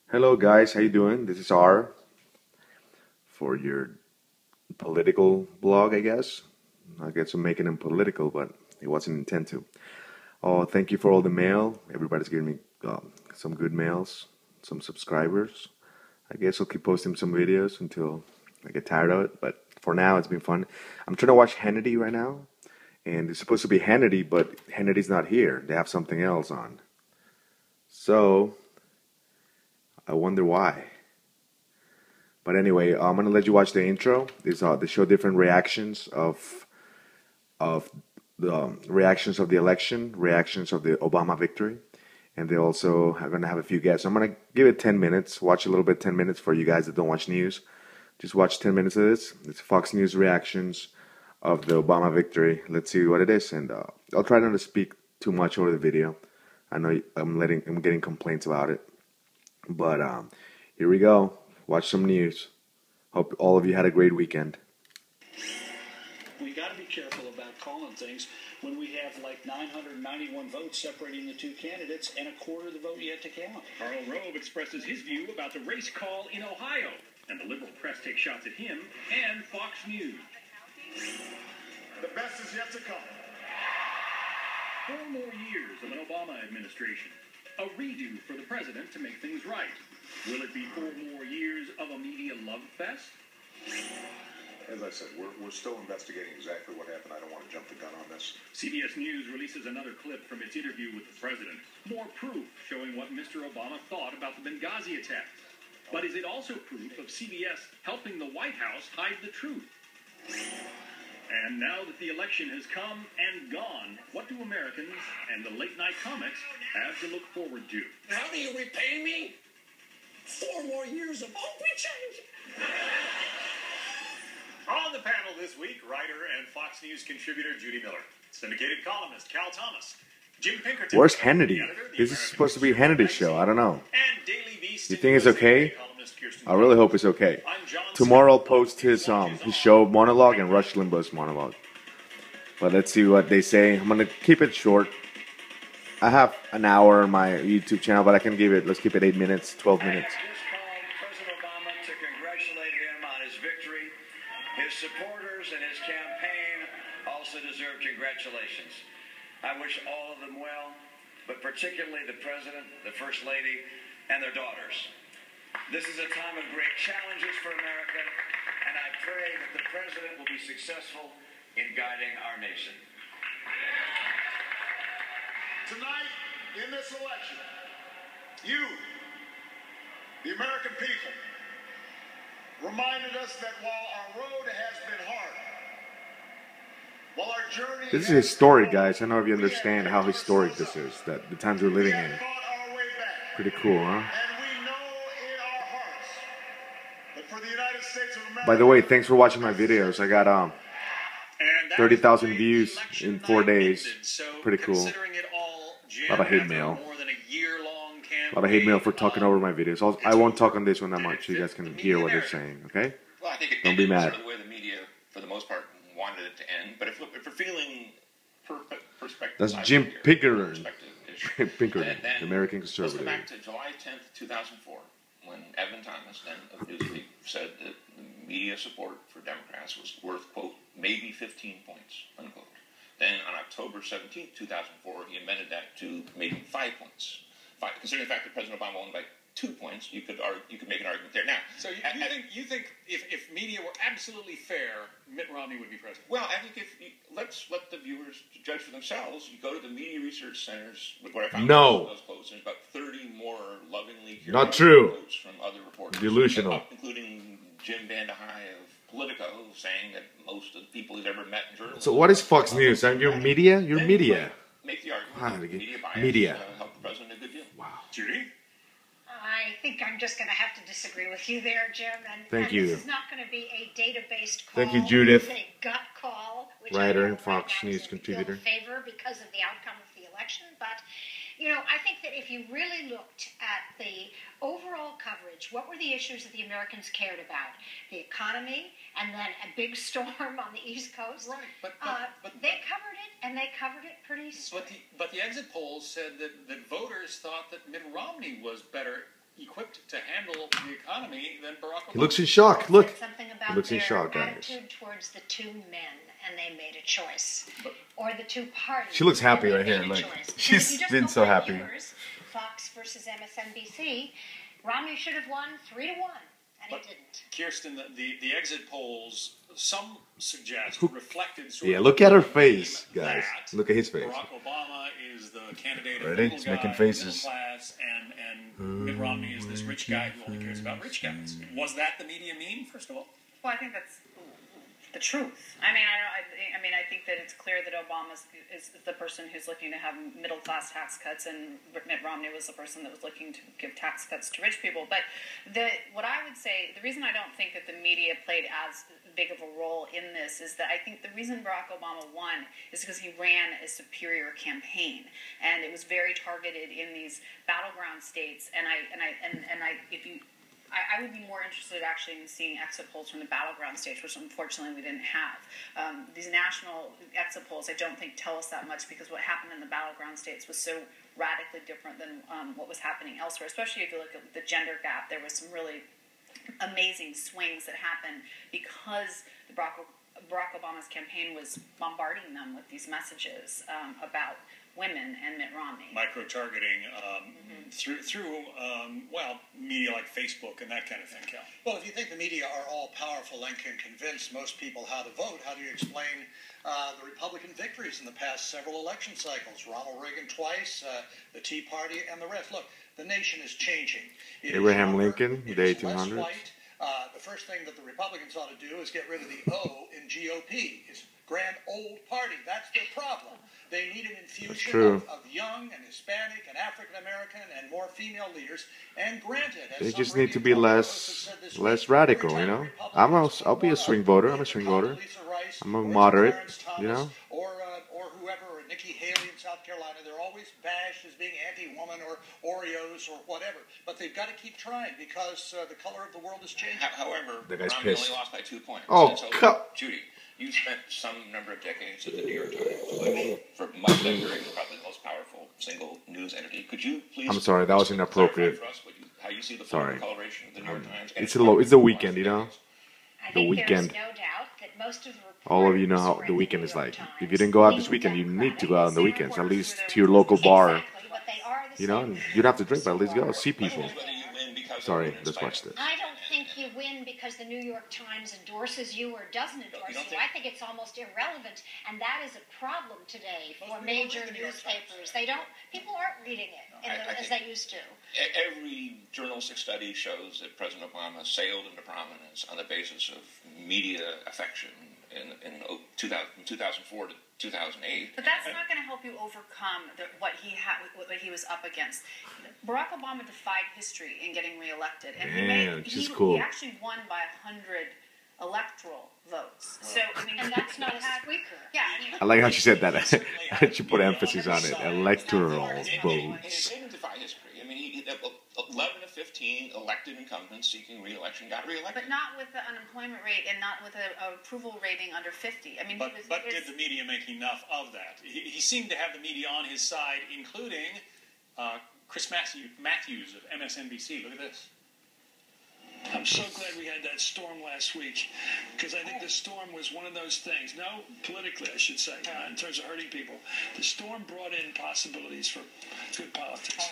Hello guys, how you doing? This is R for your political blog, I guess. I guess I'm making him political, but it wasn't intent to. Oh, thank you for all the mail. Everybody's giving me some good mails, some subscribers. I guess I'll keep posting some videos until I get tired of it, but for now it's been fun. I'm trying to watch Hannity right now, and it's supposed to be Hannity, but Hannity's not here. They have something else on. So, I wonder why. But anyway, I'm gonna let you watch the intro. They show different reactions of the reactions of the election, reactions of the Obama victory, and they also are gonna have a few guests. I'm gonna give it 10 minutes. Watch a little bit, 10 minutes for you guys that don't watch news. Just watch 10 minutes of this. It's Fox News reactions of the Obama victory. Let's see what it is, and I'll try not to speak too much over the video. I know I'm getting complaints about it, but here we go. Watch some news. Hope all of you had a great weekend. We got to be careful about calling things when we have like 991 votes separating the two candidates and a quarter of the vote yet to count. Karl Rove expresses his view about the race call in Ohio, and the liberal press takes shots at him and Fox News. The best is yet to come. 4 more years of an Obama administration. A redo for the president to make things right. Will it be 4 more years of a media love fest? As I said, we're still investigating exactly what happened. I don't want to jump the gun on this. CBS News releases another clip from its interview with the president. More proof showing what Mr. Obama thought about the Benghazi attack. But is it also proof of CBS helping the White House hide the truth? And now that the election has come and gone, what do Americans and the late-night comics have to look forward to? How do you repay me? 4 more years of open change. On the panel this week, writer and Fox News contributor Judy Miller, syndicated columnist Cal Thomas, Jim Pinkerton. Where's Hannity? This is supposed to be Hannity's show. I don't know. And Daily Beast. You think it's okay? I really hope it's okay. Tomorrow I'll post his show monologue and Rush Limbaugh's monologue. But let's see what they say. I'm gonna keep it short. I have an hour on my YouTube channel, but let's keep it 8 minutes, 12 minutes. I just called President Obama to congratulate him on his victory. His supporters and his campaign also deserve congratulations. I wish all of them well, but particularly the President, the First Lady, and their daughters. This is a time of great challenges for America, and I pray that the President will be successful in guiding our nation. Tonight, in this election, you, the American people, reminded us that while our road has been hard, while our journey This is historic, guys. I don't know if you understand how historic this is, that the times we're living in. Pretty cool, huh? By the way, thanks for watching my videos. I got 30,000 views in 4 days. Pretty cool. A lot of hate mail. A lot of hate mail for talking over my videos. I won't talk on this one that much so you guys can hear what they're saying, okay? Well, I think it Don't be mad. sort of the way the media, for the most part, wanted it to end. But if we're feeling perspective, That's Jim Pinkerton. Pinkerton, the American conservative. Let's go back to July 10th, 2004, when Evan Thomas, then of Newsweek, said that the media support for Democrats was worth, quote, maybe 15 points, unquote. Then on October 17th, 2004, he amended that to maybe 5 points. Considering the fact that President Obama won by 2 points, you could make an argument there. Now, So you think if media were absolutely fair, Mitt Romney would be president? well, I think let's let the viewers judge for themselves. You go to the Media Research Center's, what I found those quotes, there's about 30 more lovingly curated Not true. quotes from other reporters. Delusional. Including Jim Vandehei of Politico, saying that most of the people he's ever met in journalism. So what is Fox News? You're media? You're Then media. Make the argument that media bias Media. Helped the president a good deal. Wow. Judy? I think I'm just going to have to disagree with you there, Jim. Thank you. This is not going to be a data-based call. Thank you, Judith. It's a gut call, which Writer I know and Fox right now News doesn't contributor. feel in favor because of the outcome of the election. But, you know, I think that if you really looked at the overall coverage, what were the issues that the Americans cared about? The economy, and then a big storm on the East Coast. Right, but they covered it, and they covered it pretty straight. But the exit polls said that voters thought that Mitt Romney was better equipped to handle the economy than Barack Obama. He looks in shock. Look. Said something about He looks in their shock, guys. attitude towards the two men, and they made a choice, or the two parties. She looks happy and they right here, made a like, choice. Because she's if you just been go so by happy. viewers, Fox versus MSNBC, Romney should have won 3-1, and But he didn't. Kirsten, the exit polls, some suggest, reflected sort Yeah, of look at her the face, theme guys. that Look at his face. Barack Obama is the candidate of Ready? the middle He's guy, making the faces. middle class, and Mitt Romney is this rich guy who only cares about rich guys. Was that the media meme, first of all? Well, I think that's the truth. I mean, I think that it's clear that Obama is the person who's looking to have middle class tax cuts, and Mitt Romney was the person that was looking to give tax cuts to rich people. But what I would say, the reason I don't think that the media played as big of a role in this is that I think the reason Barack Obama won is because he ran a superior campaign, and it was very targeted in these battleground states. I would be more interested actually in seeing exit polls from the battleground states, which unfortunately we didn't have. These national exit polls, I don't think, tell us that much because what happened in the battleground states was so radically different than what was happening elsewhere. Especially if you look at the gender gap, there was some really amazing swings that happened because Barack Obama's campaign was bombarding them with these messages about women and Mitt Romney. Micro-targeting through media like Facebook and that kind of thing, Cal. Well, if you think the media are all powerful and can convince most people how to vote, how do you explain the Republican victories in the past several election cycles? Ronald Reagan twice, the Tea Party, and the rest. Look, the nation is changing. It Abraham is younger, Lincoln, it the is less 1800s. white. The first thing that the Republicans ought to do is get rid of the O in GOP. It's grand old party. That's their problem. They need an infusion of young and Hispanic and African American and more female leaders. And granted, as They some just need to radio be talk less hosts have said this less week, radical, every you time know. Republicans I'll be a swing voter. I'm a swing voter. I'm a moderate, you know. Or whoever, or Nikki Haley in South Carolina, they're always bashed as being anti-woman or Oreos or whatever. But they've got to keep trying because the color of the world is changing. However, That guy's Romney pissed. only lost by 2 points. Oh, And so, cut. Judy, you spent some number of decades at the New York Times, which for much of that period was probably the most powerful single news entity. Could you please? I'm sorry, that was inappropriate. clarify for us how you see the Sorry. coloration of the New York Times? and It's the weekend, you know. I The think weekend. there's no doubt that most of the All of you know how reporters the who weekend write is the New like. York If you Times didn't go out this lean weekend, you need to go Democratic. out on the weekends, at least to your local bar. Exactly, but they are the You know, same and you don't have to drink, but at least go people see are. people. Whether you win because Sorry, of it in let's spite watch of it. this. I don't think you win because the New York Times endorses you or doesn't endorse don't you. think- I think it's almost irrelevant, and that is a problem today for people major read the New York newspapers. They don't. People aren't reading it I as think- they used to. Every journalistic study shows that President Obama sailed into prominence on the basis of media affection in 2004 to 2008. But that's not going to help you overcome what he was up against. Barack Obama defied history in getting reelected, and Damn, she's cool. he actually won by 100 electoral votes. So I mean, And that's not a squeaker. yeah. I mean, I like how she said that. She put Yeah, emphasis on it. every Electoral And he votes. didn't defy history. I mean, 11 of 15 elected incumbents seeking re-election got re-elected. but not with the unemployment rate and not with an approval rating under 50. I mean, But did the media make enough of that? He seemed to have the media on his side, including Chris Matthews of MSNBC. Look at this. I'm so glad we had that storm last week because I think the storm was one of those things. No, politically, I should say, in terms of hurting people. The storm brought in possibilities for good politics.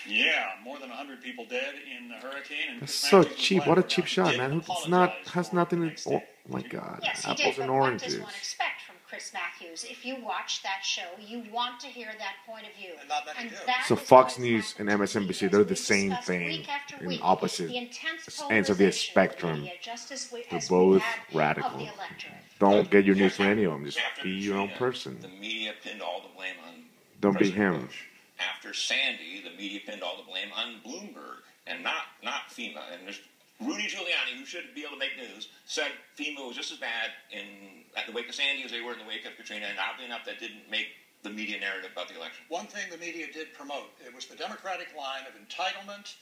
Yeah, more than 100 people dead in the hurricane. And That's Chris so Matthews was cheap. glad What a for cheap it. shot, Didn't man. It's not apologize has for nothing the to. next Oh day. my God. Yes, he Apples did, and but what does oranges. one expect from Chris Matthews? If you watch that show, you want to hear that point of view. And not many do. that So is Fox what News happened and to MSNBC, media, they're as the we same discussed thing week after in week. opposite The intense ends of the polarization spectrum. media, just as They're we both had radical. Of the electorate. Don't get your news from any of them. Just After be your own Katrina, person. The media pinned all the blame on Don't be President him. Bush. After Sandy, the media pinned all the blame on Bloomberg and not FEMA. And there's Rudy Giuliani, who should be able to make news, said FEMA was just as bad at the wake of Sandy as they were in the wake of Katrina. And oddly enough, that didn't make the media narrative about the election. One thing the media did promote, it was the Democratic line of entitlement,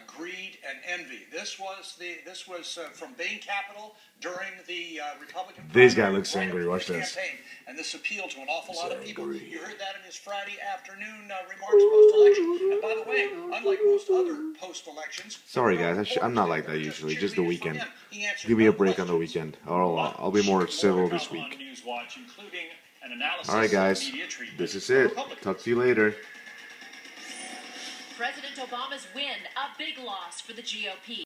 greed and envy. This was from Bain Capital during the Republican. This guy looks angry. Watch this. Campaign, and this appealed to an awful lot of people. You heard that in his Friday afternoon remarks post-election. And by the way, unlike most other post-elections, Sorry guys, I'm not like that usually. Just the weekend. Give me a break on the weekend. I'll be more civil this week. Alright guys, this is it. Talk to you later. President Obama's win, a big loss for the GOP.